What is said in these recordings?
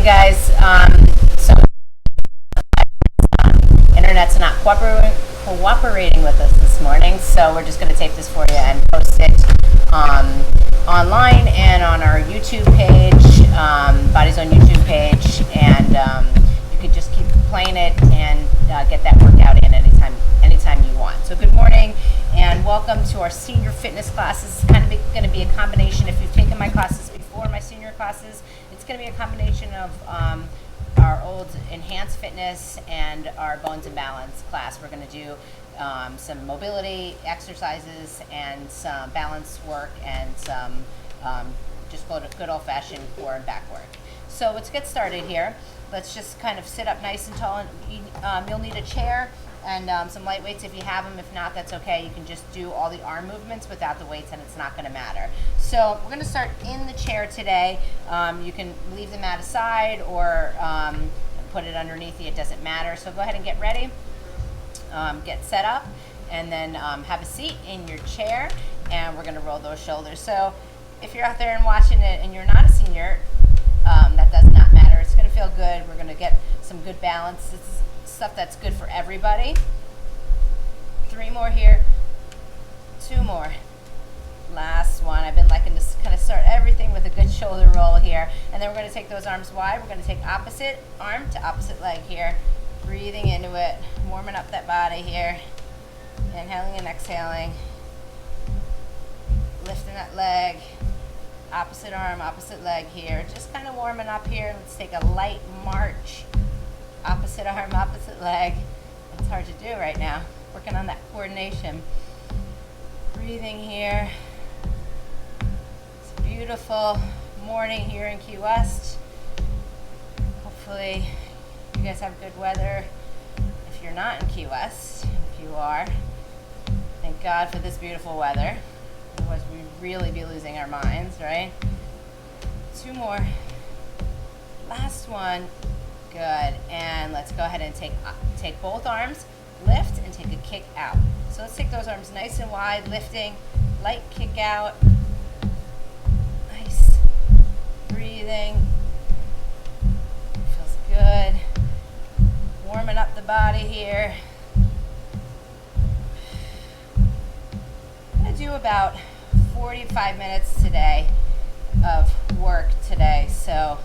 morning, guys. So internet's not cooperating with us this morning, so we're just going to tape this for you and post it online and on our YouTube page, Bodies on YouTube page, and you could just keep playing it and get that workout in anytime you want. So good morning and welcome to our senior fitness classes. It's kind of going to be a combination. If you've taken my classes before, my senior classes, it's going to be a combination of our old enhanced fitness and our bones and balance class. We're going to do some mobility exercises and some balance work and some just good old-fashioned core and back work. So let's get started here. Let's just kind of sit up nice and tall. And you'll need a chair and some light weights if you have them. If not, that's okay. You can just do all the arm movements without the weights, and it's not going to matter. So we're going to start in the chair today. You can leave the mat aside or put it underneath you. It doesn't matter. So go ahead and get ready. Get set up, and then have a seat in your chair, and we're going to roll those shoulders. So if you're out there and watching it and you're not a senior, that does not matter. It's going to feel good. We're going to get some good balance. This is stuff that's good for everybody. 3 more here. 2 more. Last one. I've been liking to kind of start everything with a good shoulder roll here. And then we're going to take those arms wide. We're going to take opposite arm to opposite leg here. Breathing into it. Warming up that body here. Inhaling and exhaling. Lifting that leg. Opposite arm, opposite leg here. Just kind of warming up here. Let's take a light march. Opposite arm, opposite leg. It's hard to do right now. Working on that coordination. Breathing here. It's a beautiful morning here in Key West. Hopefully you guys have good weather. If you're not in Key West, if you are, thank God for this beautiful weather. Otherwise we'd really be losing our minds, right? 2 more. Last one. Good. And let's go ahead and take both arms, lift, and take a kick out. So let's take those arms nice and wide, lifting, light kick out. Nice. Breathing. Feels good. Warming up the body here. I'm going to do about 45 minutes today of work today. So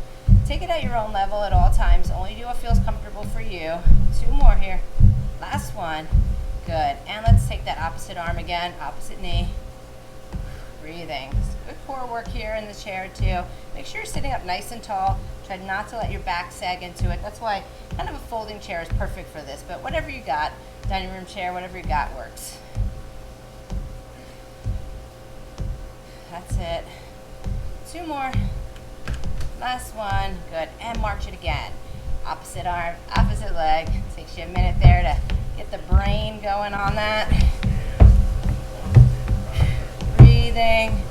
take it at your own level at all times. Only do what feels comfortable for you. 2 more here. Last one. Good. And let's take that opposite arm again, opposite knee. Breathing. Good core work here in the chair too. Make sure you're sitting up nice and tall. Try not to let your back sag into it. That's why kind of a folding chair is perfect for this. But whatever you got, dining room chair, whatever you got works. That's it. 2 more. Last one. Good. And march it again. Opposite arm, opposite leg. Takes you a minute there to get the brain going on that. Breathing.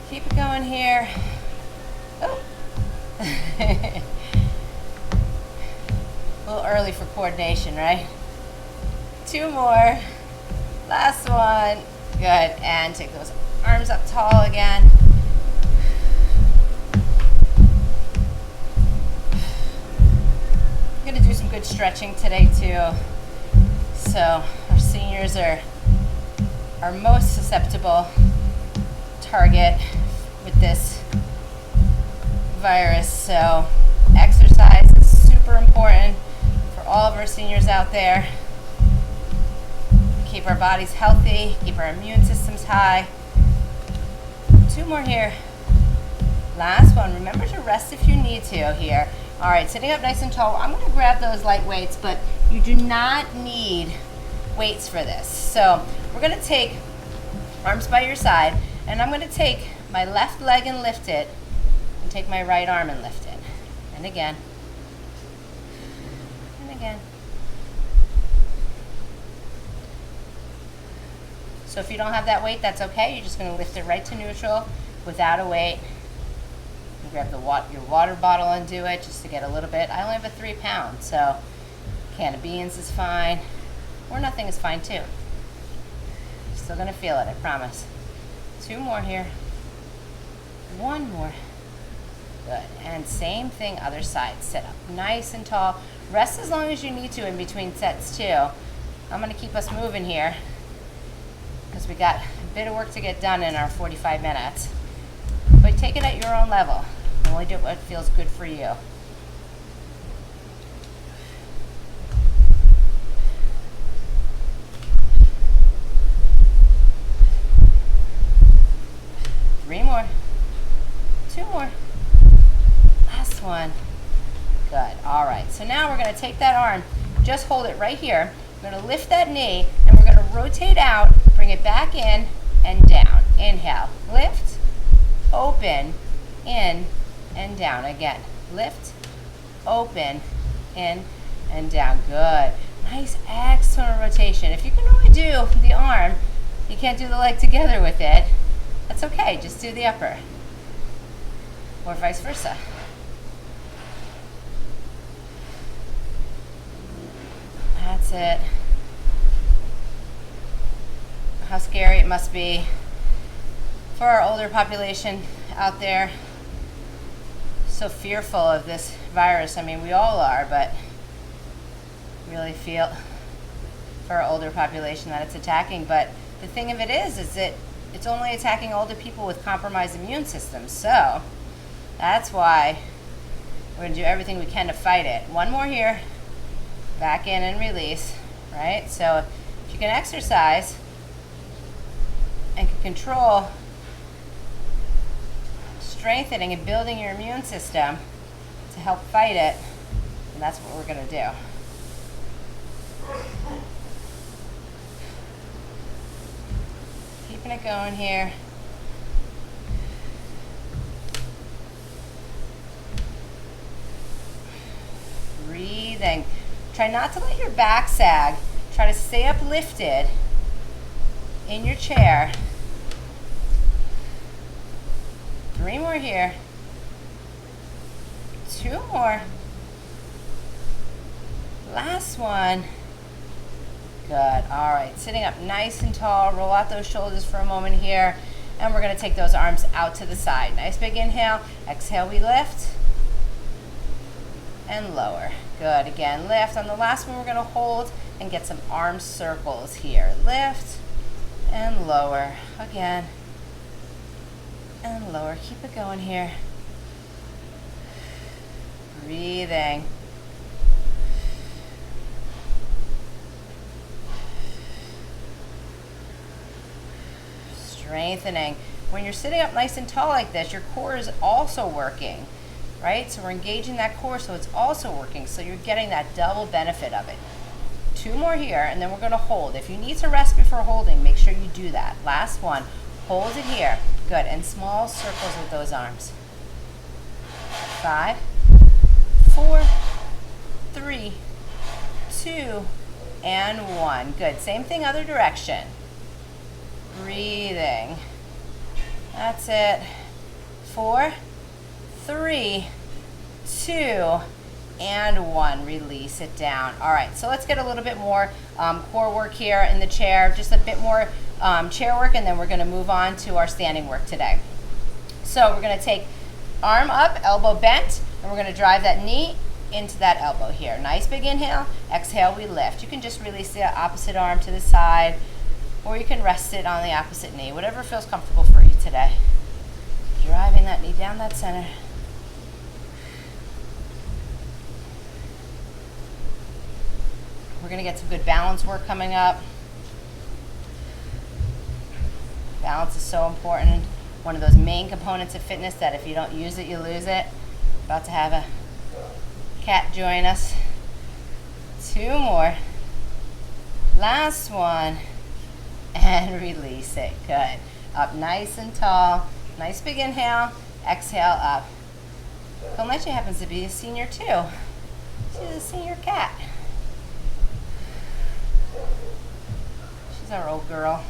Keep it going here. Oh. A little early for coordination, right? 2 more. Last one. Good. And take those arms up tall again. I'm going to do some good stretching today too. So our seniors are our most susceptible target with this virus. So exercise is super important for all of our seniors out there. Keep our bodies healthy, keep our immune systems high. 2 more here. Last one. Remember to rest if you need to here. All right, sitting up nice and tall. I'm going to grab those light weights, but you do not need weights for this. So we're going to take arms by your side, and I'm going to take my left leg and lift it, and take my right arm and lift it. And again. And again. So if you don't have that weight, that's okay. You're just going to lift it right to neutral without a weight. You grab your water bottle and do it just to get a little bit. I only have a 3 pound, so a can of beans is fine, or nothing is fine too. You're still going to feel it, I promise. 2 more here. One more. Good. And same thing, other side. Sit up nice and tall. Rest as long as you need to in between sets too. I'm going to keep us moving here because we got a bit of work to get done in our 45 minutes. But take it at your own level. Only do what feels good for you. Three more. Two more. Last one. Good. All right. So now we're going to take that arm, just hold it right here. We're going to lift that knee, and we're going to rotate out, bring it back in and down. Inhale. Lift, open, in, and down. Again. Lift, open, in, and down. Good. Nice external rotation. If you can only do the arm, you can't do the leg together with it, that's okay. Just do the upper. Or vice versa. That's it. How scary it must be for our older population out there. So fearful of this virus. I mean, we all are, but really feel for our older population that it's attacking. But the thing of it is that it's only attacking older people with compromised immune systems. So that's why we're going to do everything we can to fight it. One more here. Back in and release, right? So if you can exercise and can control strengthening and building your immune system to help fight it, then that's what we're going to do. Keeping it going here. Breathing. Try not to let your back sag. Try to stay uplifted in your chair. Three more here. Two more. Last one. Good. All right. Sitting up nice and tall. Roll out those shoulders for a moment here. And we're going to take those arms out to the side. Nice big inhale. Exhale, we lift. And lower. Good. Again, lift. On the last one, we're going to hold and get some arm circles here. Lift and lower. Again. And lower. Keep it going here. Breathing. Strengthening. When you're sitting up nice and tall like this, your core is also working. Right? So we're engaging that core, so it's also working. So you're getting that double benefit of it. Two more here, and then we're going to hold. If you need to rest before holding, make sure you do that. Last one. Hold it here. Good. And small circles with those arms. 5, 4, 3, 2, and 1. Good. Same thing, other direction. Breathing. That's it. 4, 3, 2, and 1. Release it down. All right, so let's get a little bit more core work here in the chair, just a bit more chair work, and then we're going to move on to our standing work today. So we're going to take arm up, elbow bent, and we're going to drive that knee into that elbow here. Nice big inhale. Exhale, we lift. You can just release the opposite arm to the side, or you can rest it on the opposite knee, whatever feels comfortable for you today. Driving that knee down that center. We're going to get some good balance work coming up. Balance is so important. One of those main components of fitness that if you don't use it, you lose it. About to have a cat join us. Two more. Last one. And release it. Good. Up nice and tall. Nice big inhale. Exhale up. Coleche happens to be a senior too. She's a senior cat. She's our old girl.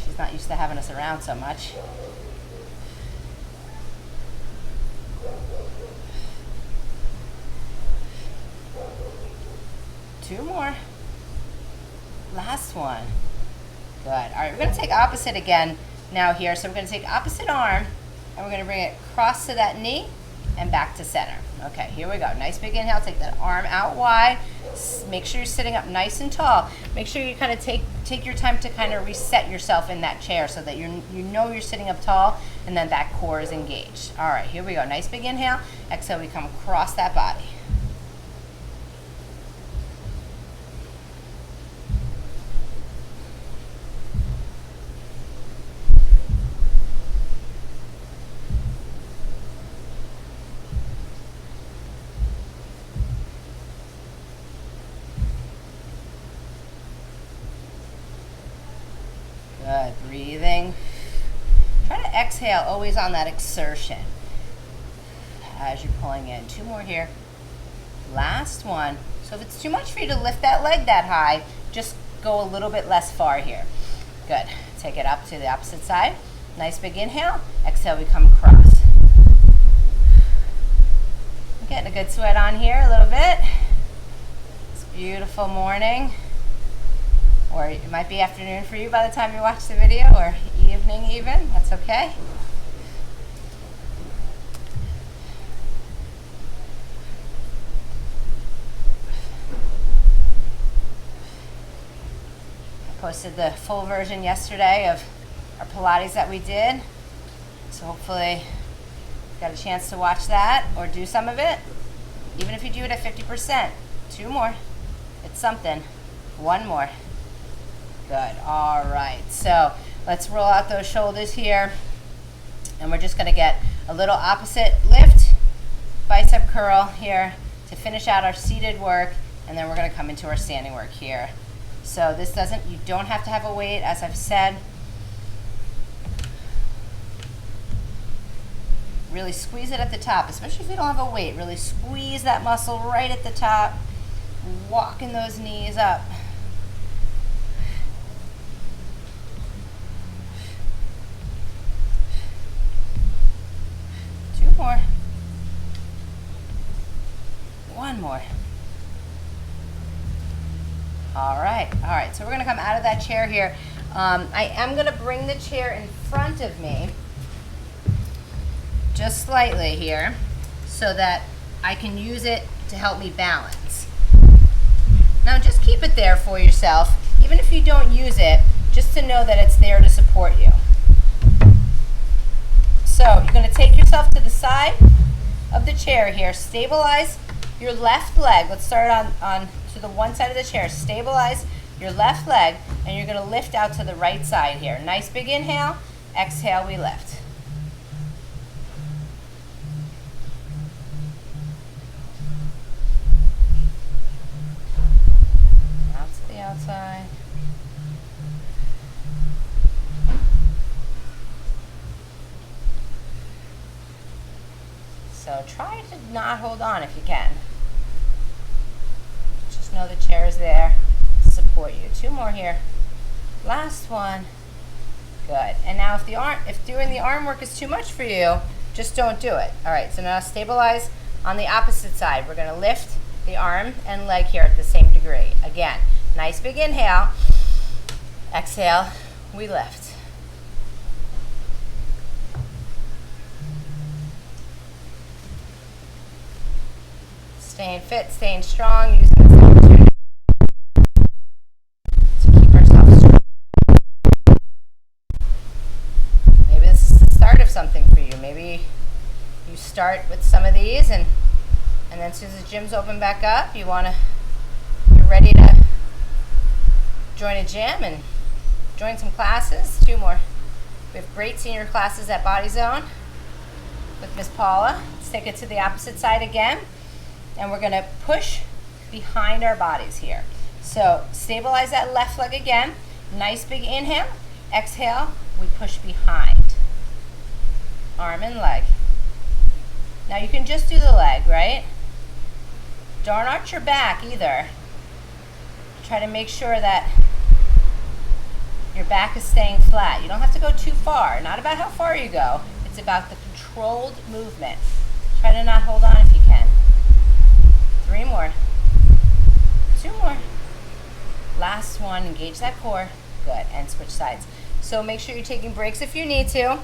She's not used to having us around so much. Two more. Last one. Good. All right, we're going to take opposite again now here. So we're going to take opposite arm, and we're going to bring it across to that knee and back to center. Okay, here we go. Nice big inhale. Take that arm out wide. Make sure you're sitting up nice and tall. Make sure you kind of take your time to kind of reset yourself in that chair so that you know you're sitting up tall and then that core is engaged. All right, here we go. Nice big inhale. Exhale, we come across that body. Good, breathing. Try to exhale always on that exertion as you're pulling in. 2 more here. Last one. So if it's too much for you to lift that leg that high, just go a little bit less far here. Good. Take it up to the opposite side. Nice big inhale. Exhale, we come across. I'm getting a good sweat on here a little bit. It's a beautiful morning. Or it might be afternoon for you by the time you watch the video, or evening even. That's okay. I posted the full version yesterday of our Pilates that we did. So hopefully you got a chance to watch that or do some of it. Even if you do it at 50%. 2 more. It's something. 1 more. Good. All right. So let's roll out those shoulders here. And we're just going to get a little opposite lift, bicep curl here to finish out our seated work. And then we're going to come into our standing work here. So this you don't have to have a weight, as I've said. Really squeeze it at the top, especially if you don't have a weight. Really squeeze that muscle right at the top. Walking those knees up. 2 more. 1 more. All right, so we're gonna come out of that chair here. I am gonna bring the chair in front of me, just slightly here, so that I can use it to help me balance. Now just keep it there for yourself, even if you don't use it, just to know that it's there to support you. So you're gonna take yourself to the side of the chair here, stabilize your left leg. Let's start on to the one side of the chair. Stabilize your left leg, and you're going to lift out to the right side here. Nice big inhale. Exhale, we lift. Out to the outside. So try to not hold on if you can. Just know the chair is there to support you. 2 more here. Last one. Good. And now if doing the arm work is too much for you, just don't do it. All right, so now stabilize on the opposite side. We're going to lift the arm and leg here at the same degree. Again, nice big inhale. Exhale, we lift. Staying fit, staying strong, using this opportunity to keep ourselves strong. Maybe this is the start of something for you. Maybe you start with some of these, and then as soon as the gyms open back up, you're ready to join a gym and join some classes. 2 more. We have great senior classes at Body Zone with Miss Paula. Let's take it to the opposite side again. And we're going to push behind our bodies here. So stabilize that left leg again. Nice big inhale. Exhale, we push behind. Arm and leg. Now you can just do the leg, right? Don't arch your back either. Try to make sure that your back is staying flat. You don't have to go too far. Not about how far you go. It's about the controlled movement. Try to not hold on if you can. 3 more. 2 more. Last one, engage that core. Good, and switch sides. So make sure you're taking breaks if you need to.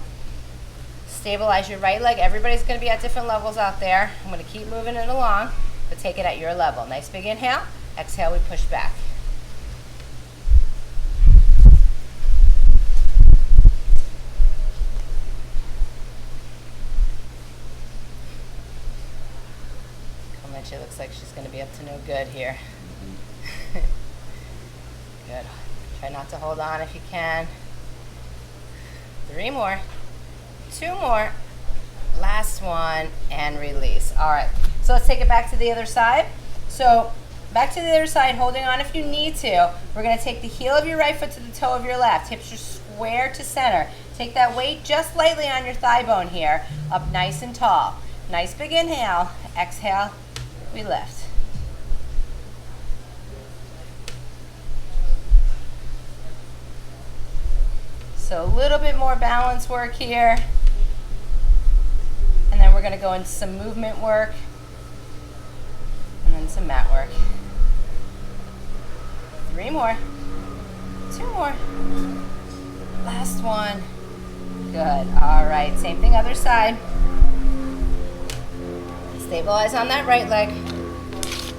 Stabilize your right leg. Everybody's gonna be at different levels out there. I'm gonna keep moving it along, but take it at your level. Nice big inhale. Exhale, we push back. She looks like she's going to be up to no good here. Good. Try not to hold on if you can. 3 more. 2 more. Last one, and release. All right. So let's take it back to the other side. So back to the other side, holding on if you need to. We're going to take the heel of your right foot to the toe of your left. Hips are square to center. Take that weight just lightly on your thigh bone here. Up nice and tall. Nice big inhale. Exhale. We lift. So a little bit more balance work here. And then we're going to go into some movement work. And then some mat work. 3 more. 2 more. Last one. Good. All right. Same thing other side. Stabilize on that right leg.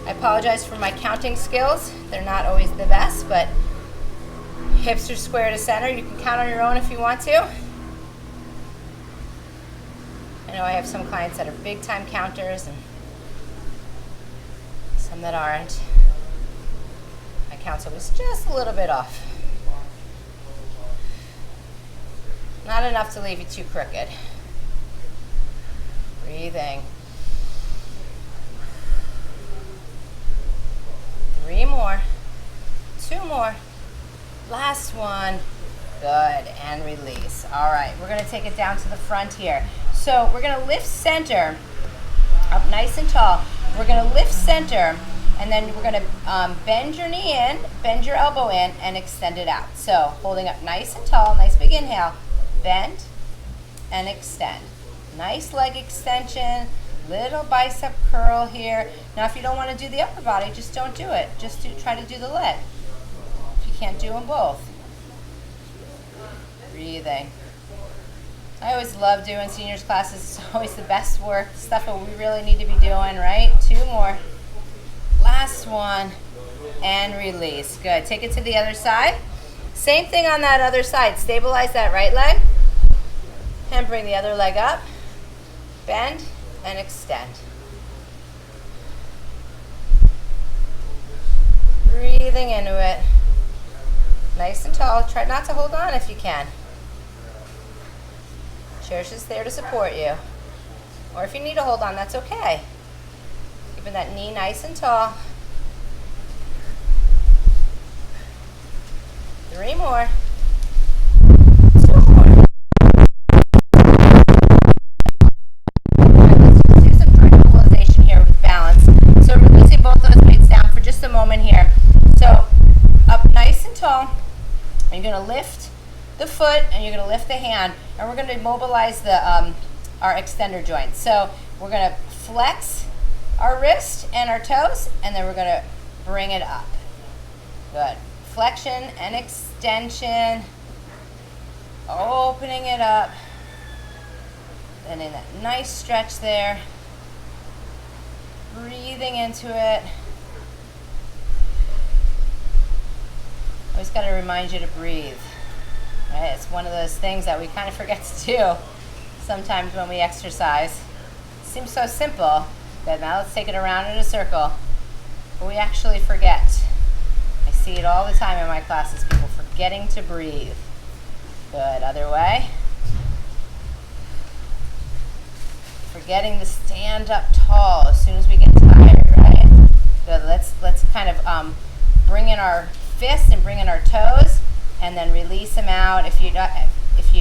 I apologize for my counting skills. They're not always the best, but hips are square to center. You can count on your own if you want to. I know I have some clients that are big time counters and some that aren't. My count's always just a little bit off. Not enough to leave you too crooked. Breathing. 3 more, 2 more, last one. Good, and release. All right, we're gonna take it down to the front here. So we're gonna lift center, up nice and tall. We're gonna lift center, and then we're gonna bend your knee in, bend your elbow in, and extend it out. So holding up nice and tall, nice big inhale, bend, and extend. Nice leg extension. Little bicep curl here. Now if you don't want to do the upper body, just don't do it. Just try to do the leg. If you can't do them both. Breathing. I always love doing seniors classes. It's always the best work. Stuff that we really need to be doing, right? 2 more. Last one. And release. Good. Take it to the other side. Same thing on that other side. Stabilize that right leg. And bring the other leg up. Bend. And extend. Breathing into it. Nice and tall. Try not to hold on if you can. Chair's just there to support you. Or if you need to hold on, that's okay. Keeping that knee nice and tall. 3 more. 2 more. Just a moment here. So up nice and tall. You're going to lift the foot and you're going to lift the hand, and we're going to mobilize the our extender joint. So we're going to flex our wrist and our toes, and then we're going to bring it up. Good. Flexion and extension. Opening it up. And in that nice stretch there. Breathing into it. Always got to remind you to breathe. Right? It's one of those things that we kind of forget to do sometimes when we exercise. It seems so simple, but now let's take it around in a circle. But we actually forget. I see it all the time in my classes, people forgetting to breathe. Good, other way. Forgetting to stand up tall as soon as we get tired, right? Good, let's kind of bring in our fists and bring in our toes, and then release them out. If you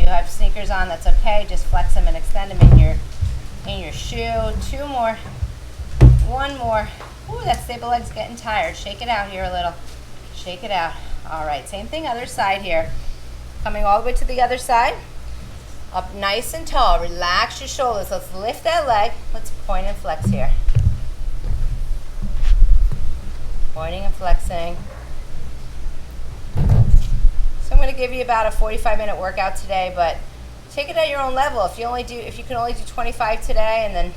have sneakers on, that's okay. Just flex them and extend them in your shoe. 2 more. 1 more. Ooh, that stable leg's getting tired. Shake it out here a little. Shake it out. All right, same thing other side here. Coming all the way to the other side. Up nice and tall. Relax your shoulders. Let's lift that leg. Let's point and flex here. Pointing and flexing. give you about a 45-minute workout today, but take it at your own level. If you can only do 25 today, and then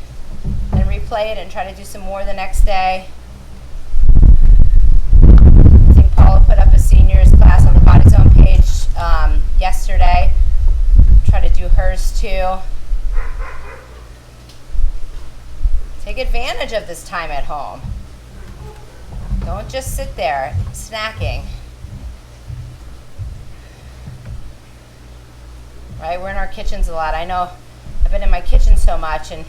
replay it and try to do some more the next day. I think Paula put up a seniors class on the Body Zone page yesterday. Try to do hers too. Take advantage of this time at home. Don't just sit there snacking. Right? We're in our kitchens a lot. I know I've been in my kitchen so much and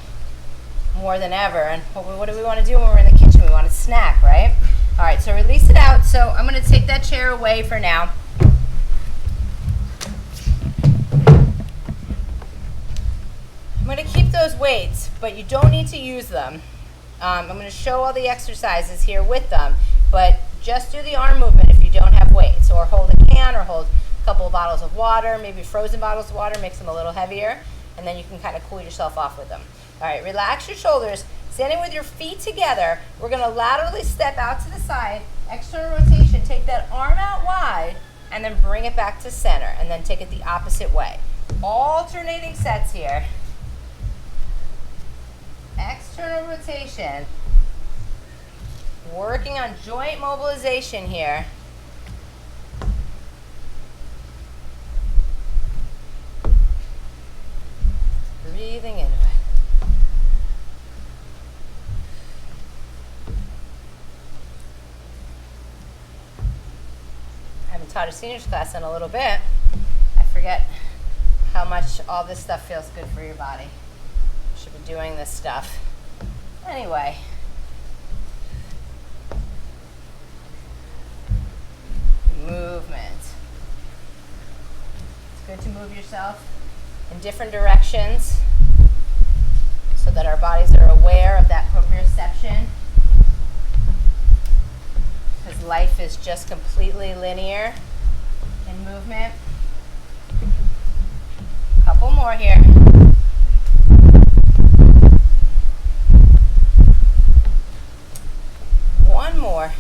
more than ever. And what do we want to do when we're in the kitchen? We want to snack, right? All right, so release it out. So I'm going to take that chair away for now. I'm going to keep those weights, but you don't need to use them. I'm going to show all the exercises here with them, but just do the arm movement if you don't have weights, or hold a can, or hold a couple of bottles of water, maybe frozen bottles of water, makes them a little heavier, and then you can kind of cool yourself off with them. All right, relax your shoulders, standing with your feet together. We're going to laterally step out to the side, external rotation, take that arm out wide, and then bring it back to center, and then take it the opposite way. Alternating sets here. External rotation. Working on joint mobilization here. Breathing into it. I haven't taught a seniors class in a little bit. I forget how much all this stuff feels good for your body. Should be doing this stuff. Anyway. Movement. It's good to move yourself in different directions so that our bodies are aware of that proprioception, because life is just completely linear in movement. Couple more here. One more.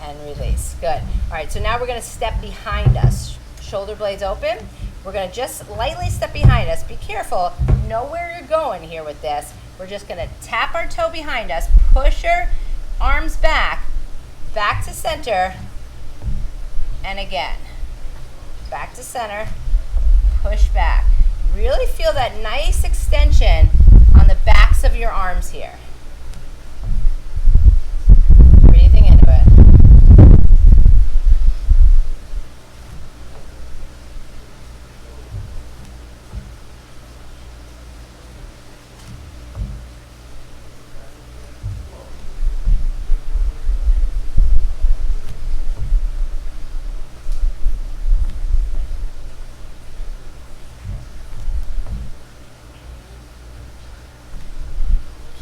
And release. Good. All right, so now we're going to step behind us. Shoulder blades open. We're going to just lightly step behind us. Be careful. Know where you're going here with this. We're just going to tap our toe behind us, push our arms back to center, and again. Back to center, push back. Really feel that nice extension on the backs of your arms here. Breathing into it.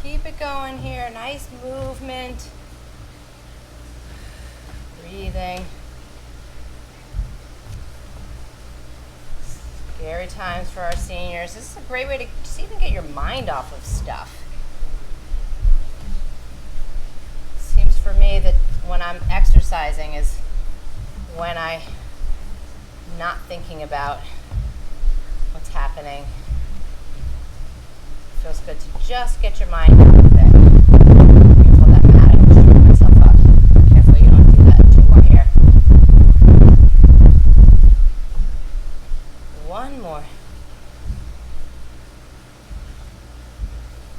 Keep it going here. Nice movement. Breathing. Scary times for our seniors. This is a great way to just even get your mind off of stuff. Seems for me that when I'm exercising is when I'm not thinking about what's happening. Feels good to just get your mind out of it. Careful that mat, I'm just throwing myself up. Careful you don't do that. Two more here. One more.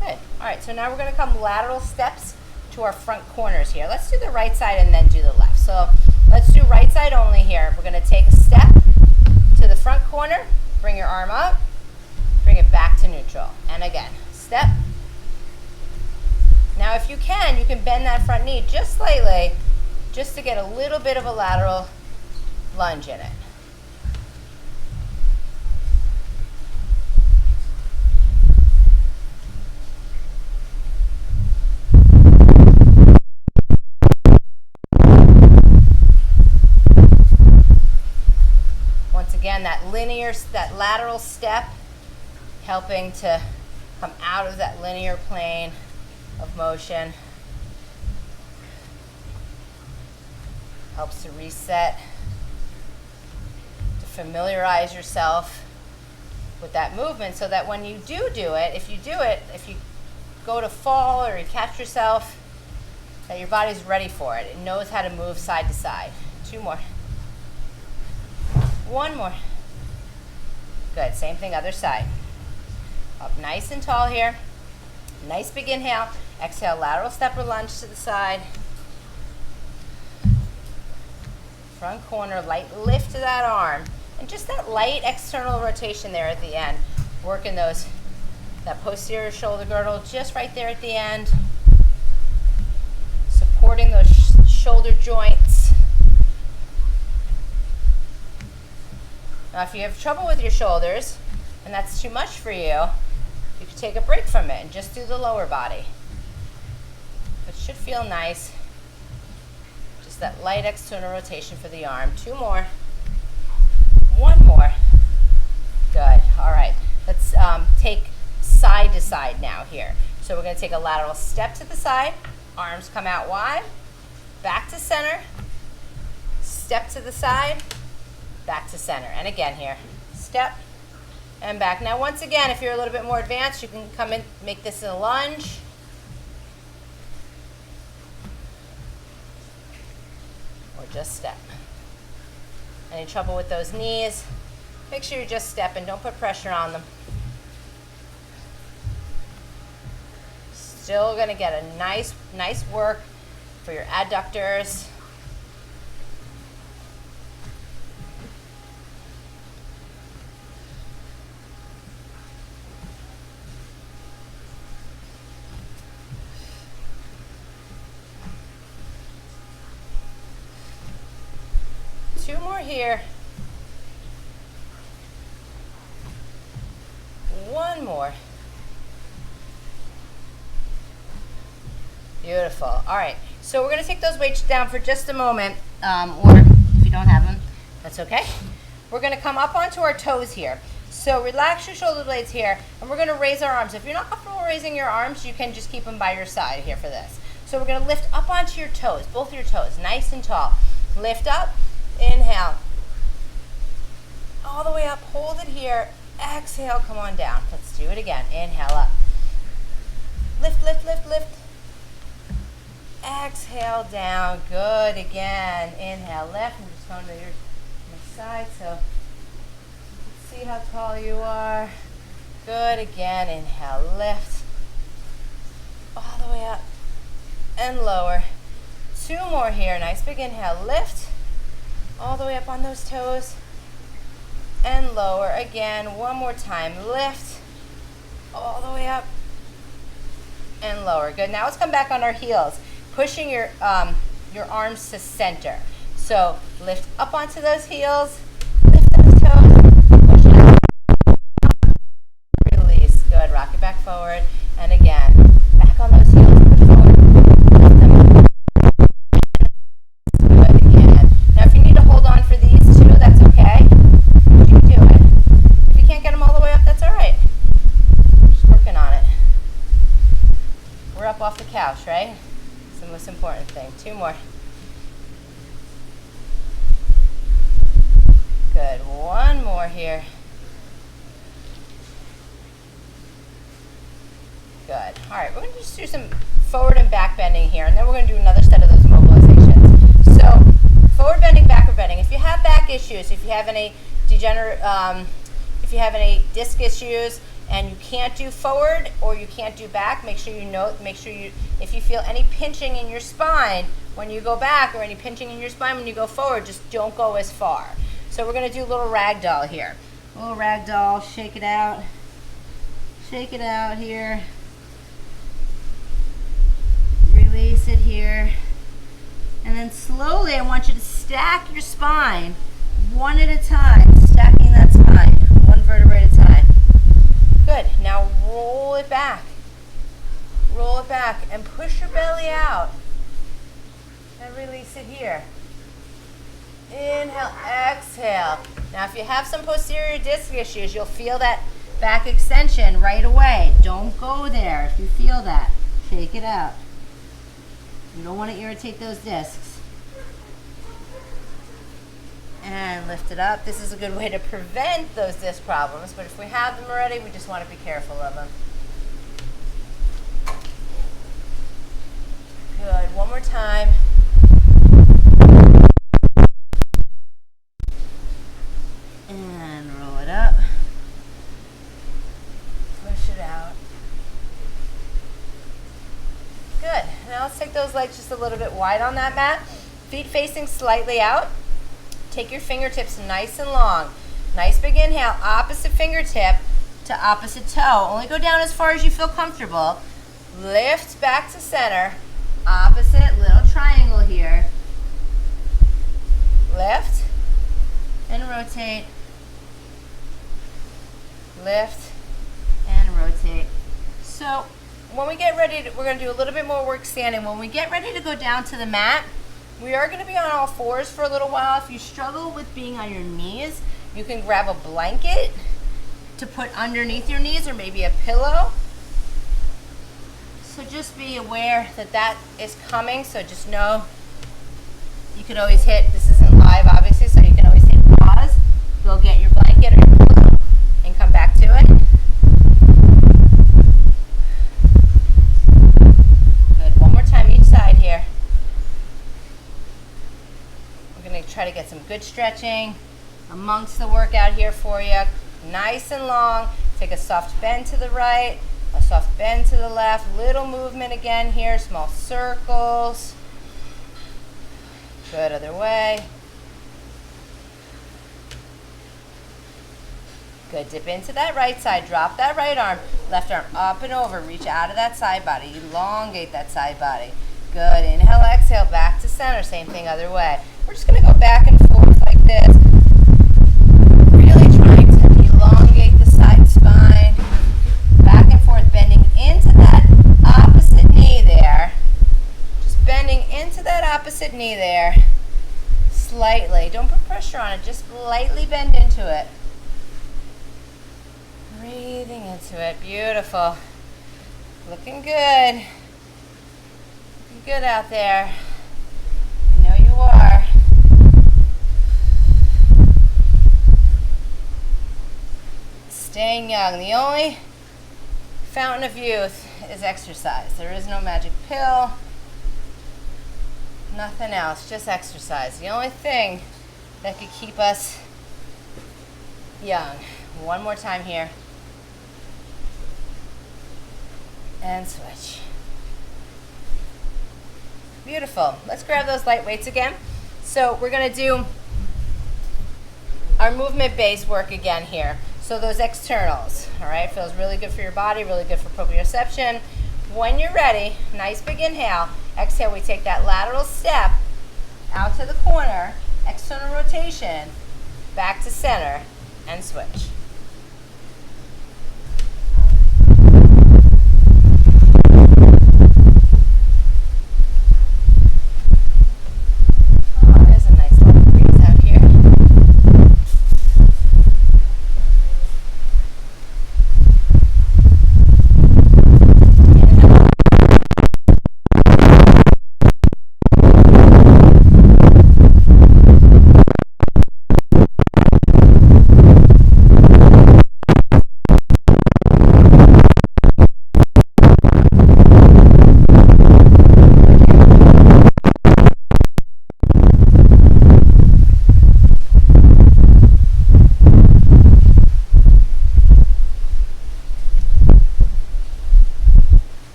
Good. All right, so now we're going to come lateral steps to our front corners here. Let's do the right side and then do the left. So let's do right side only here. We're going to take a step to the front corner, bring your arm up, bring it back to neutral. And again, step. Now if you can bend that front knee just slightly, just to get a little bit of a lateral lunge in it. Once again, that lateral step, helping to come out of that linear plane of motion. Helps to reset, to familiarize yourself with that movement so that when you do it, if you go to fall or you catch yourself, that your body's ready for it. It knows how to move side to side. 2 more. 1 more. Good, same thing, other side. Up nice and tall here. Nice big inhale. Exhale, lateral step or lunge to the side. Front corner, light lift to that arm. And just that light external rotation there at the end. Working that posterior shoulder girdle just right there at the end. Supporting those shoulder joints. Now if you have trouble with your shoulders and that's too much for you, you can take a break from it and just do the lower body. It should feel nice. Just that light external rotation for the arm. 2 more. 1 more. Good. All right. Let's take side to side now here. So we're going to take a lateral step to the side. Arms come out wide. Back to center. Step to the side. Back to center. And again here. Step and back. Now once again, if you're a little bit more advanced, you can come in, make this a lunge. Or just step. Any trouble with those knees? Make sure you just step and don't put pressure on them. Still gonna get a nice work for your adductors. Two more here. 1 more. Beautiful. All right, so we're going to take those weights down for just a moment, or if you don't have them, that's okay. We're going to come up onto our toes here. So relax your shoulder blades here, and we're going to raise our arms. If you're not comfortable raising your arms, you can just keep them by your side here for this. So we're going to lift up onto your toes, both your toes, nice and tall. Lift up, inhale. All the way up, hold it here. Exhale, come on down. Let's do it again. Inhale up. Lift, lift, lift, lift. Exhale down. Good. Again. Inhale left. I'm just going to your side so you can see how tall you are. Good. Again. Inhale. Lift. All the way up and lower. 2 more here. Nice big inhale. Lift. All the way up on those toes and lower. Again. 1 more time. Lift. All the way up and lower. Good. Now let's come back on our heels. Pushing your arms to center. So lift up onto those heels, lift those toes, push it up, release. Good. Rock it back forward. And again, back on those heels, push forward. Lift them up. Good. Again. Now if you need to hold on for these 2, that's okay. You can do it. If you can't get them all the way up, that's all right. Just working on it. We're up off the couch, right? The most important thing. 2 more. Good. 1 more here. Good. All right, we're going to just do some forward and back bending here, and then we're going to do another set of those mobilizations. So, forward bending, backward bending. If you have back issues, if you have any if you have any disc issues, and you can't do forward or you can't do back, make sure you, if you feel any pinching in your spine when you go back or any pinching in your spine when you go forward, just don't go as far. So we're going to do a little ragdoll here. A little ragdoll, shake it out here. Release it here. And then slowly I want you to stack your spine 1 at a time, stacking that spine 1 vertebrae at a time. Good. Now roll it back. Roll it back and push your belly out. And release it here. Inhale, exhale. Now if you have some posterior disc issues, you'll feel that back extension right away. Don't go there if you feel that. Shake it out. You don't want to irritate those discs. And lift it up. This is a good way to prevent those disc problems, but if we have them already, we just want to be careful of them. Good, one more time. And roll it up. Push it out. Good, now let's take those legs just a little bit wide on that mat. Feet facing slightly out. Take your fingertips nice and long. Nice big inhale, opposite fingertip to opposite toe. Only go down as far as you feel comfortable. Lift back to center. Opposite little triangle here. Lift and rotate. Lift and rotate. So when we get ready, we're going to do a little bit more work standing. When we get ready to go down to the mat, we are going to be on all fours for a little while. If you struggle with being on your knees, you can grab a blanket to put underneath your knees or maybe a pillow. So just be aware that that is coming. So just know you could always hit, this isn't live obviously, so you can always hit pause, go get your blanket or your pillow and come back to it. Good, one more time each side here. We're going to try to get some good stretching amongst the workout here for you. Nice and long. Take a soft bend to the right, a soft bend to the left. Little movement again here, small circles. Good, other way. Good, dip into that right side. Drop that right arm. Left arm up and over. Reach out of that side body. Elongate that side body. Good, inhale, exhale, back to center. Same thing other way. We're just going to go back and forth like this. Really trying to elongate the side spine. Back and forth, bending into that opposite knee there. Just bending into that opposite knee there. Slightly. Don't put pressure on it. Just lightly bend into it. Breathing into it. Beautiful. Looking good. Looking good out there. I know you are. Staying young. The only fountain of youth is exercise. There is no magic pill. Nothing else. Just exercise. The only thing that could keep us young. One more time here. And switch. Beautiful. Let's grab those light weights again. So we're going to do our movement-based work again here. So those externals, all right, feels really good for your body, really good for proprioception. When you're ready, nice big inhale. Exhale, we take that lateral step out to the corner, external rotation, back to center, and switch.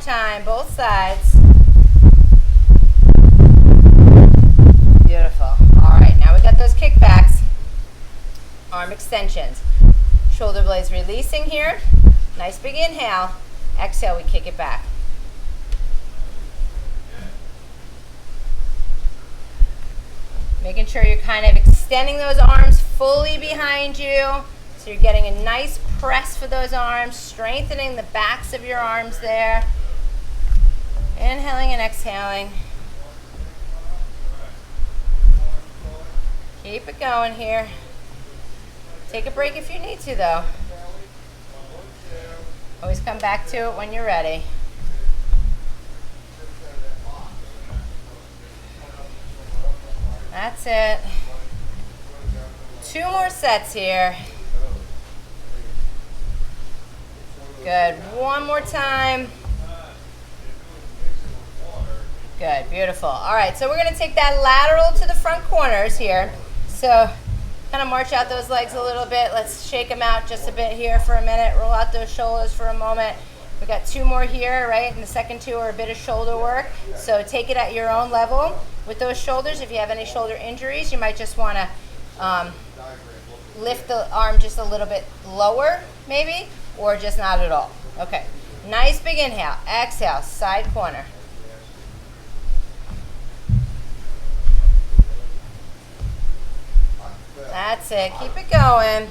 Time, both sides. Beautiful. All right, now we got those kickbacks. Arm extensions. Shoulder blades releasing here. Nice big inhale. Exhale, we kick it back. Making sure you're kind of extending those arms fully behind you. So you're getting a nice press for those arms, strengthening the backs of your arms there. Inhaling and exhaling. Keep it going here. Take a break if you need to, though. Always come back to it when you're ready. That's it. 2 more sets here. Good. 1 more time. Good. Beautiful. All right. So we're going to take that lateral to the front corners here. So kind of march out those legs a little bit. Let's shake them out just a bit here for a minute. Roll out those shoulders for a moment. We got 2 more here, right? And the second 2 are a bit of shoulder work. So take it at your own level with those shoulders. If you have any shoulder injuries, you might just want to lift the arm just a little bit lower, maybe, or just not at all. Okay. Nice big inhale. Exhale, side corner. That's it. Keep it going.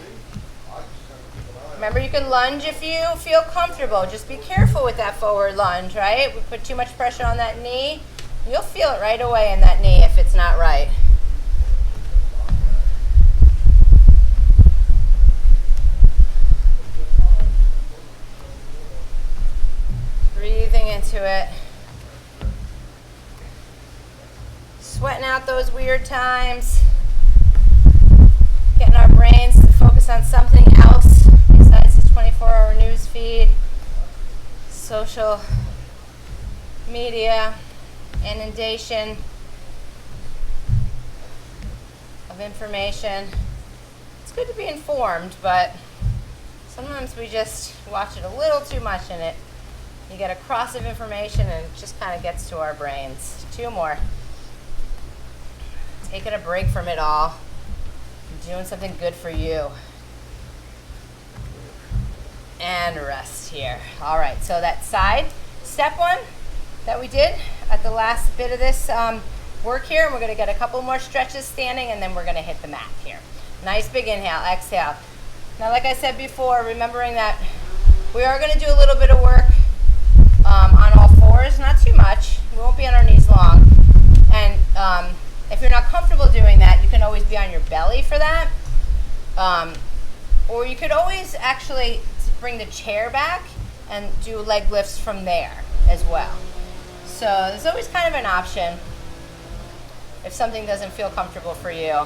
Remember, you can lunge if you feel comfortable. Just be careful with that forward lunge, right? We put too much pressure on that knee. You'll feel it right away in that knee if it's not right. Breathing into it. Sweating out those weird times. Getting our brains to focus on something else besides the 24-hour news feed, social media, inundation of information. It's good to be informed, but sometimes we just watch it a little too much in it. You get a cross of information and it just kind of gets to our brains. 2 more. Taking a break from it all. Doing something good for you. And rest here. All right, so that side step 1 that we did at the last bit of this work here, and we're going to get a couple more stretches standing, and then we're going to hit the mat here. Nice big inhale, exhale. Now, like I said before, remembering that we are going to do a little bit of work on all fours, not too much. We won't be on our knees long. And if you're not comfortable doing that, you can always be on your belly for that. Or you could always actually bring the chair back and do leg lifts from there as well. So there's always kind of an option if something doesn't feel comfortable for you.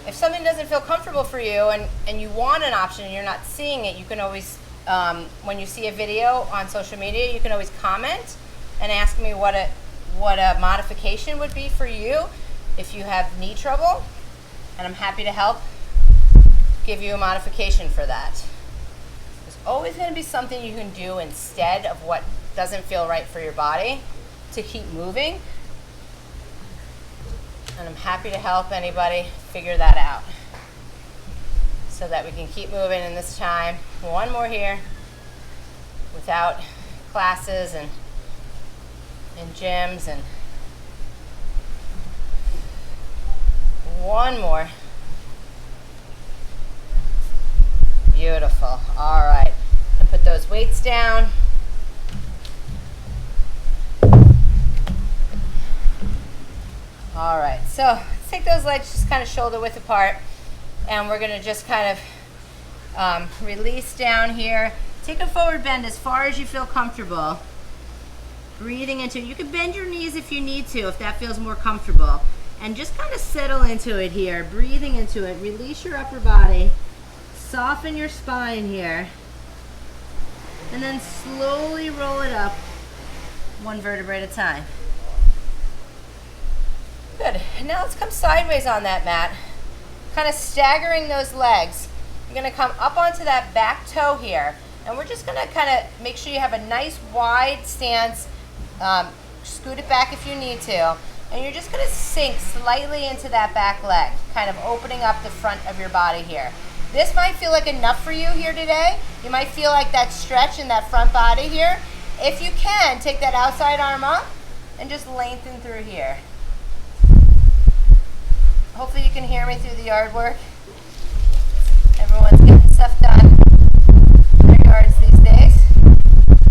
If something doesn't feel comfortable for you and you want an option and you're not seeing it, you can always, when you see a video on social media, you can always comment and ask me what a modification would be for you if you have knee trouble, and I'm happy to help give you a modification for that. There's always going to be something you can do instead of what doesn't feel right for your body to keep moving, and I'm happy to help anybody figure that out so that we can keep moving in this time. 1 more here without classes and gyms, and 1 more. Beautiful. All right. And put those weights down. All right. So let's take those legs just kind of shoulder width apart, and we're going to just kind of release down here. Take a forward bend as far as you feel comfortable. Breathing into it. You can bend your knees if you need to, if that feels more comfortable. And just kind of settle into it here. Breathing into it. Release your upper body. Soften your spine here. And then slowly roll it up 1 vertebrae at a time. Good. And now let's come sideways on that mat. Kind of staggering those legs. You're going to come up onto that back toe here. And we're just going to kind of make sure you have a nice wide stance. Scoot it back if you need to. And you're just going to sink slightly into that back leg, kind of opening up the front of your body here. This might feel like enough for you here today. You might feel like that stretch in that front body here. If you can, take that outside arm up and just lengthen through here. Hopefully you can hear me through the yard work. Everyone's getting stuff done in their yards these days.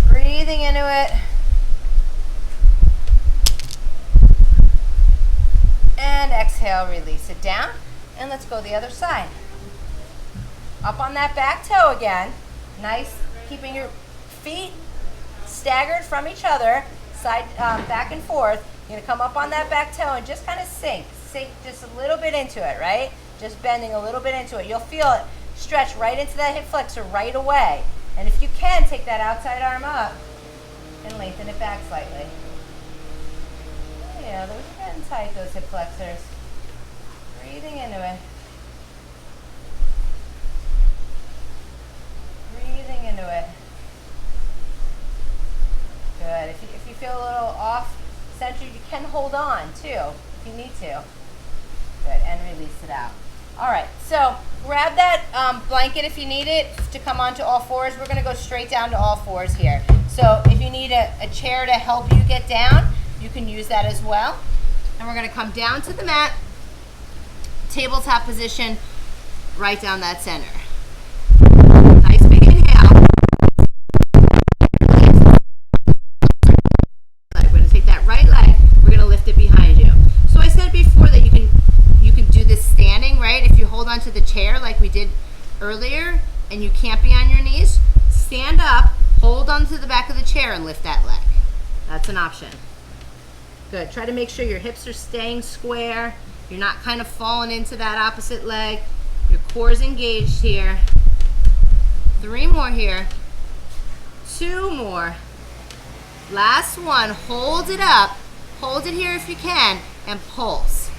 Breathing into it. And exhale, release it down. And let's go the other side. Up on that back toe again. Nice, keeping your feet staggered from each other, side back and forth. You're going to come up on that back toe and just kind of sink sink just a little bit into it, right? Just bending a little bit into it. You'll feel it stretch right into that hip flexor right away. And if you can, take that outside arm up and lengthen it back slightly. Yeah, those are getting tight, those hip flexors. Breathing into it. Breathing into it. Good. If you feel a little off center, you can hold on too, if you need to. Good, and release it out. All right, so grab that blanket if you need it to come onto all fours. We're gonna go straight down to all fours here. So if you need a chair to help you get down, you can use that as well. And we're gonna come down to the mat, tabletop position, right down that center. Nice big inhale. We're gonna take that right leg, we're gonna lift it behind you. So I said before that you can do this standing, right? If you hold onto the chair like we did earlier and you can't be on your knees, stand up, hold onto the back of the chair and lift that leg. That's an option. Good. Try to make sure your hips are staying square. You're not kind of falling into that opposite leg. Your core is engaged here. 3 more here. 2 more. Last one. Hold it up. Hold it here if you can and pulse.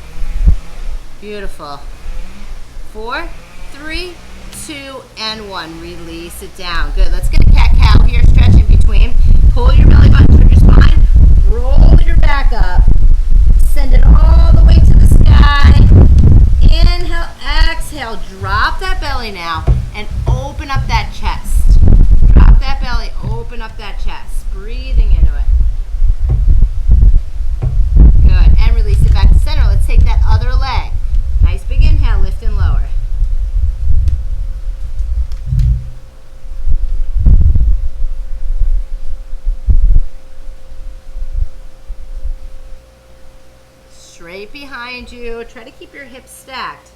Beautiful. 4, 3, 2, and 1. Release it down. Good. Let's get a cat-cow here. Stretch in between. Pull your belly button toward your spine. Roll your back up. Send it all the way to the sky. Inhale, exhale. Drop that belly now and open up that chest. Drop that belly, open up that chest. Breathing into it. Good. And release it back to center. Let's take that other leg. Nice big inhale, lift and lower. Straight behind you. Try to keep your hips stacked.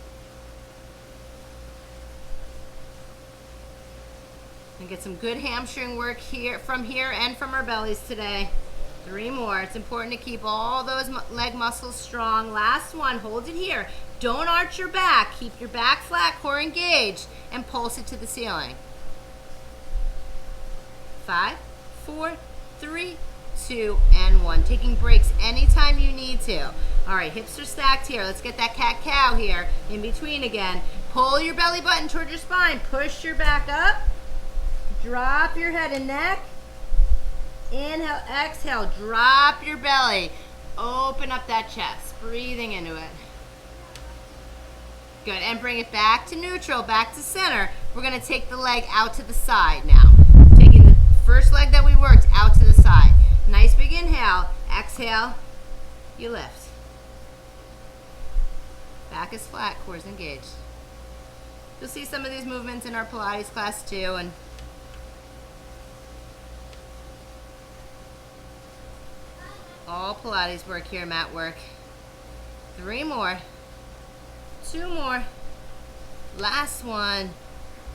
And get some good hamstring work here and from our bellies today. 3 more. It's important to keep all those leg muscles strong. Last one. Hold it here. Don't arch your back. Keep your back flat, core engaged, and pulse it to the ceiling. 5, 4, 3, 2, and 1. Taking breaks anytime you need to. All right, hips are stacked here. Let's get that cat-cow here in between again. Pull your belly button toward your spine. Push your back up. Drop your head and neck. Inhale, exhale. Drop your belly. Open up that chest. Breathing into it. Good, and bring it back to neutral, back to center. We're gonna take the leg out to the side now. Taking the first leg that we worked out to the side. Nice big inhale, exhale, you lift. Back is flat, core is engaged. You'll see some of these movements in our Pilates class too, and all Pilates work here, mat work. 3 more. 2 more. Last one.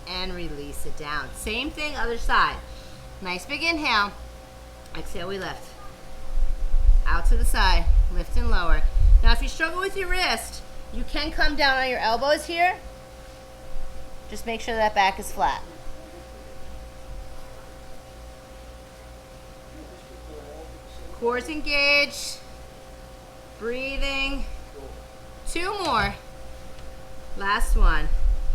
And release it down. Same thing, other side. Nice big inhale. Exhale, we lift. Out to the side. Lift and lower. Now, if you struggle with your wrist, you can come down on your elbows here. Just make sure that back is flat. Core's engaged. Breathing. 2 more. Last one.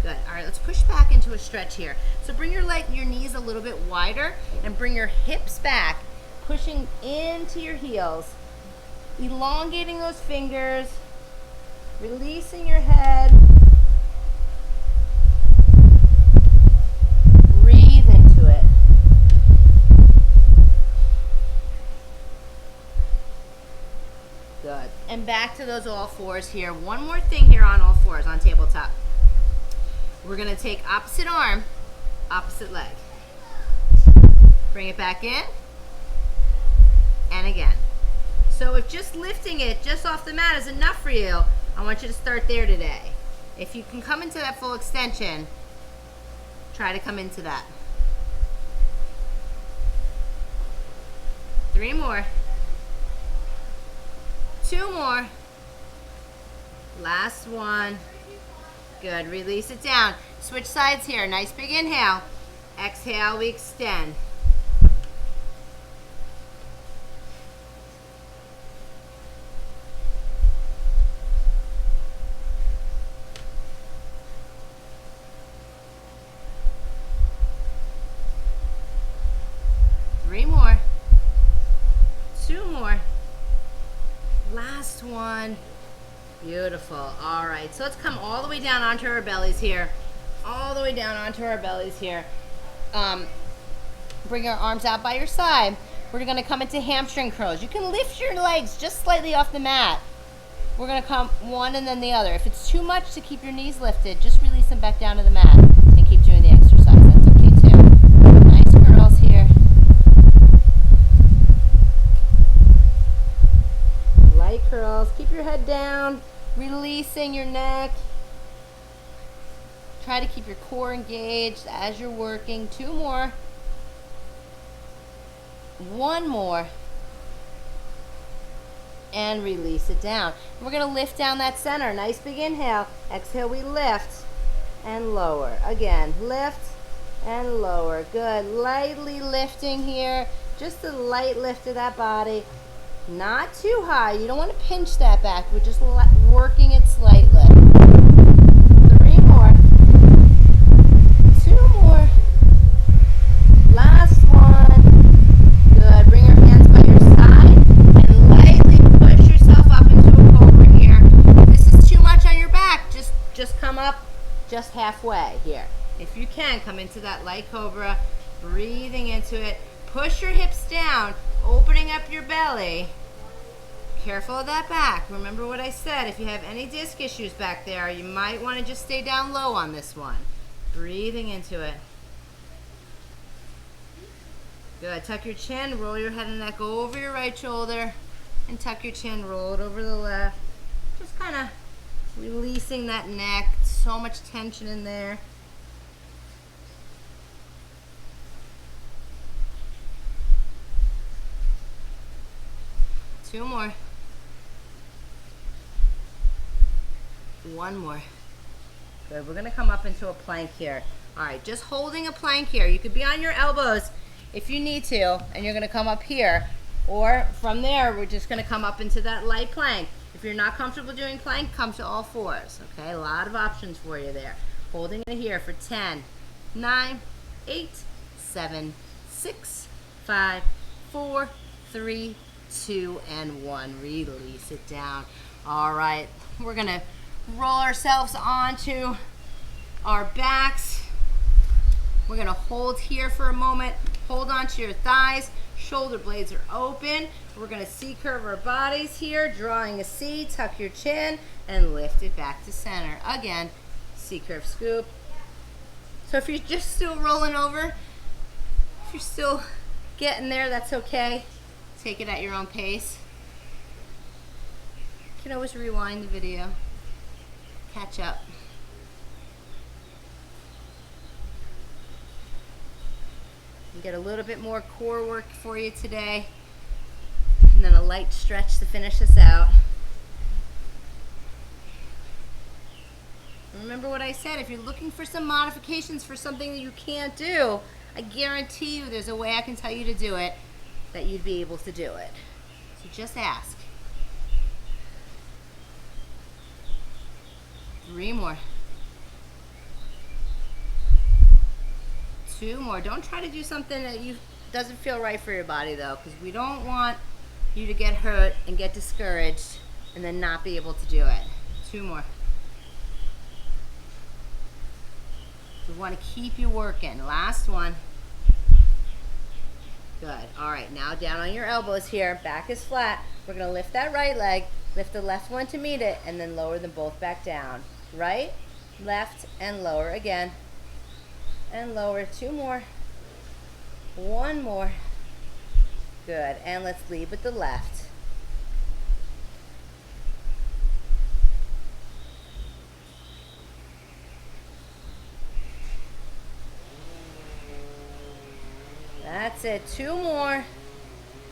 Good. All right, let's push back into a stretch here. So bring your knees a little bit wider and bring your hips back, pushing into your heels. Elongating those fingers, releasing your head. Breathe into it. Good. And back to those all fours here. One more thing here on all fours on tabletop. We're going to take opposite arm, opposite leg. Bring it back in. And again. So if just lifting it just off the mat is enough for you, I want you to start there today. If you can come into that full extension, try to come into that. 3 more. 2 more. Last one. Good, release it down. Switch sides here, nice big inhale. Exhale, we extend. Three more. Two more. Last one. Beautiful. All right, so let's come all the way down onto our bellies here. All the way down onto our bellies here. Bring our arms out by your side. We're gonna come into hamstring curls. You can lift your legs just slightly off the mat. We're gonna come one and then the other. If it's too much to keep your knees lifted, just release them back down to the mat and keep doing the exercise. That's okay too. Nice curls here. Light curls. Keep your head down, releasing your neck. Try to keep your core engaged as you're working. Two more. One more. And release it down. We're going to lift down that center. Nice big inhale. Exhale, we lift and lower. Again, lift and lower. Good. Lightly lifting here. Just a light lift of that body. Not too high. You don't want to pinch that back. We're just working it slightly. Three more. Two more. Last one. Good. Bring your hands by your side and lightly push yourself up into a cobra here. If this is too much on your back, just come up just halfway here. If you can, come into that light cobra, breathing into it. Push your hips down, opening up your belly. Careful of that back. Remember what I said, if you have any disc issues back there, you might want to just stay down low on this one. Breathing into it. Good. Tuck your chin, roll your head and neck over your right shoulder, and tuck your chin, roll it over the left. Just kind of releasing that neck. So much tension in there. Two more. One more. Good. We're going to come up into a plank here. All right, just holding a plank here. You could be on your elbows if you need to, and you're going to come up here. Or from there, we're just going to come up into that light plank. If you're not comfortable doing plank, come to all fours. Okay, a lot of options for you there. Holding it here for 10, 9, 8, 7, 6, 5, 4, 3, 2, and 1. Release it down. All right, we're going to roll ourselves onto our backs. We're going to hold here for a moment. Hold onto your thighs. Shoulder blades are open. We're going to C-curve our bodies here, drawing a C. Tuck your chin and lift it back to center. Again, C-curve scoop. So if you're just still rolling over, if you're still getting there, that's okay. Take it at your own pace. You can always rewind the video. Catch up. And get a little bit more core work for you today. And then a light stretch to finish us out. Remember what I said, if you're looking for some modifications for something that you can't do, I guarantee you there's a way I can tell you to do it that you'd be able to do it. So just ask. 3 more. 2 more. Don't try to do something that doesn't feel right for your body though, because we don't want you to get hurt and get discouraged and then not be able to do it. 2 more. We want to keep you working. Last one. Good. All right, now down on your elbows here. Back is flat. We're going to lift that right leg, lift the left one to meet it, and then lower them both back down. Right, left, and lower again. And lower. 2 more. 1 more. Good. And let's lead with the left. That's it. 2 more.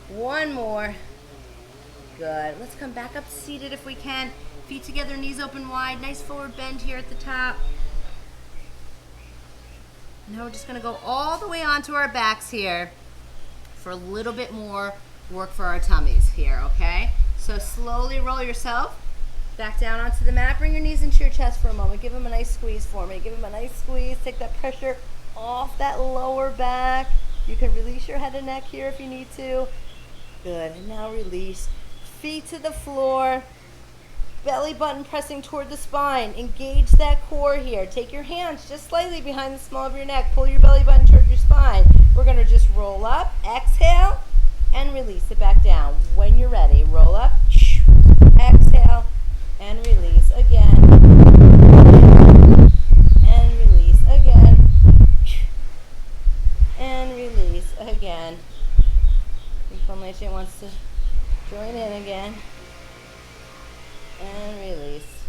1 more. Good. Let's come back up seated if we can. Feet together, knees open wide. Nice forward bend here at the top. Now we're just gonna go all the way onto our backs here for a little bit more work for our tummies here, okay? So slowly roll yourself back down onto the mat. Bring your knees into your chest for a moment. Give them a nice squeeze for me. Give them a nice squeeze. Take that pressure off that lower back. You can release your head and neck here if you need to. Good, and now release. Feet to the floor. Belly button pressing toward the spine. Engage that core here. Take your hands just slightly behind the small of your neck. Pull your belly button toward your spine. We're gonna just roll up, exhale, and release it back down. When you're ready, roll up, exhale, and release again. And release again. And release again. Leche wants to join in again. And release.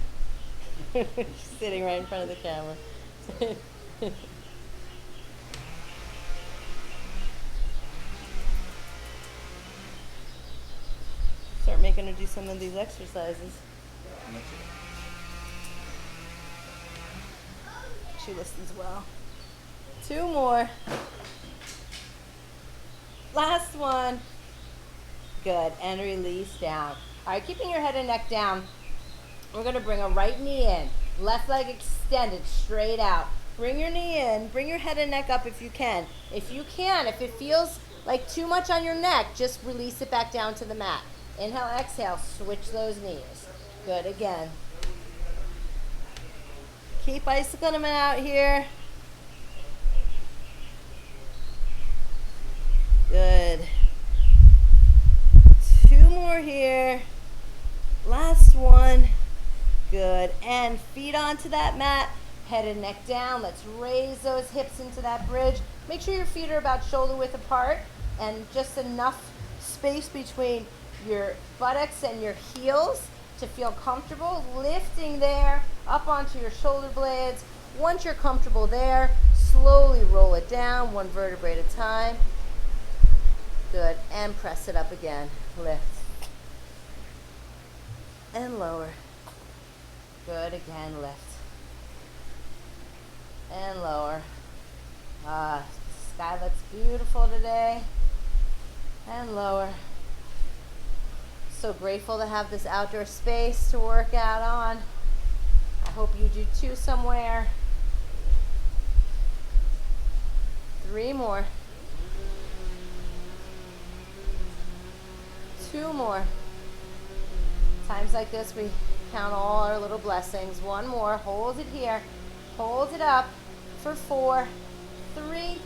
She's sitting right in front of the camera. Start making her do some of these exercises. She listens well. 2 more. Last one. Good, and release down. All right, keeping your head and neck down, we're gonna bring a right knee in, left leg extended, straight out. Bring your knee in, bring your head and neck up if you can. If it feels like too much on your neck, just release it back down to the mat. Inhale, exhale, switch those knees. Good, again. Keep icicling them out here. Good. 2 more here. Last one. Good. And feet onto that mat. Head and neck down. Let's raise those hips into that bridge. Make sure your feet are about shoulder width apart and just enough space between your buttocks and your heels to feel comfortable. Lifting there up onto your shoulder blades. Once you're comfortable there, slowly roll it down, 1 vertebrae at a time. Good, and press it up again. Lift. And lower. Good, again, lift. And lower. The sky looks beautiful today. And lower. So grateful to have this outdoor space to work out on. I hope you do too somewhere. 3 more. 2 more. Times like this, we count all our little blessings. 1 more. Hold it here. Hold it up for 4, 3,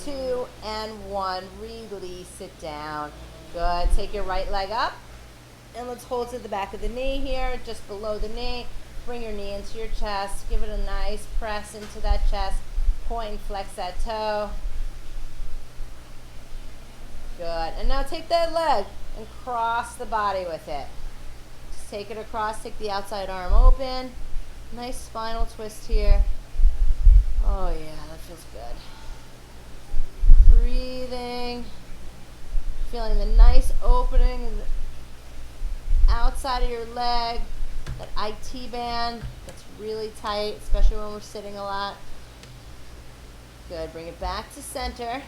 2, and 1. Release it down. Good. Take your right leg up. And let's hold to the back of the knee here, just below the knee. Bring your knee into your chest. Give it a nice press into that chest. Point and flex that toe. Good. And now take that leg and cross the body with it. Just take it across, take the outside arm open. Nice spinal twist here. Oh yeah, that feels good. Breathing. Feeling the nice opening in the outside of your leg. That IT band that's really tight, especially when we're sitting a lot. Good, bring it back to center.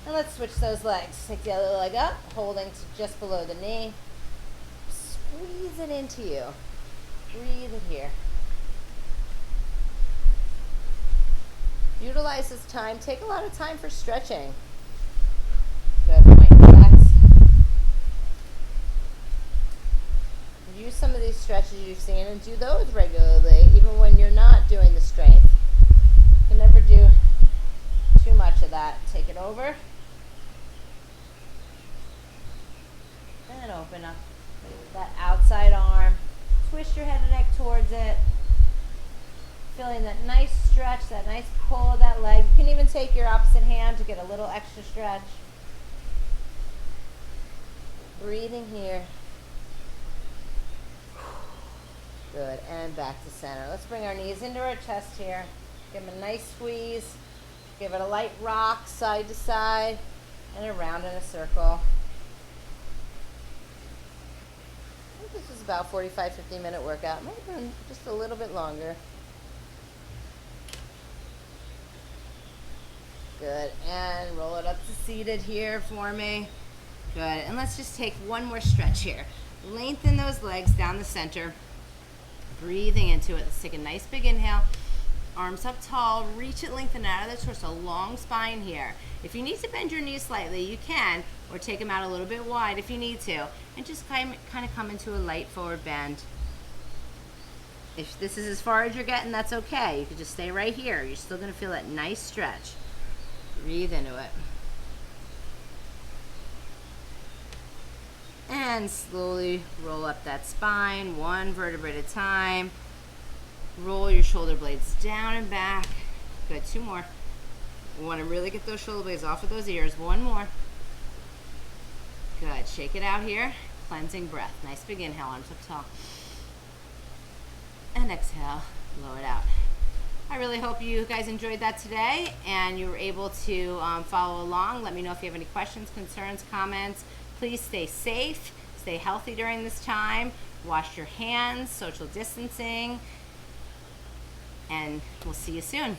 And let's switch those legs. Take the other leg up, holding to just below the knee. Squeeze it into you. Breathe it here. Utilize this time. Take a lot of time for stretching. Good, point and flex. Use some of these stretches you've seen and do those regularly, even when you're not doing the strength. You can never do too much of that. Take it over. And open up that outside arm. Twist your head and neck towards it. Feeling that nice stretch, that nice pull of that leg. You can even take your opposite hand to get a little extra stretch. Breathing here. Good, and back to center. Let's bring our knees into our chest here. Give them a nice squeeze. Give it a light rock side to side and around in a circle. about 45-50 minute workout. Maybe just a little bit longer. Good, and roll it up to seated here for me. Good, and let's just take one more stretch here. Lengthen those legs down the center. Breathing into it. Let's take a nice big inhale. Arms up tall, reach it, lengthen out of the torso, long spine here. If you need to bend your knees slightly, you can, or take them out a little bit wide if you need to, and just kind of come into a light forward bend. If this is as far as you're getting, that's okay. You can just stay right here. You're still gonna feel that nice stretch. Breathe into it. And slowly roll up that spine, one vertebrae at a time. Roll your shoulder blades down and back. Good, 2 more. You want to really get those shoulder blades off of those ears. 1 more. Good, shake it out here. Cleansing breath. Nice big inhale, arms up tall. And exhale, blow it out. I really hope you guys enjoyed that today and you were able to follow along. Let me know if you have any questions, concerns, comments. Please stay safe, stay healthy during this time. Wash your hands, social distancing. And we'll see you soon.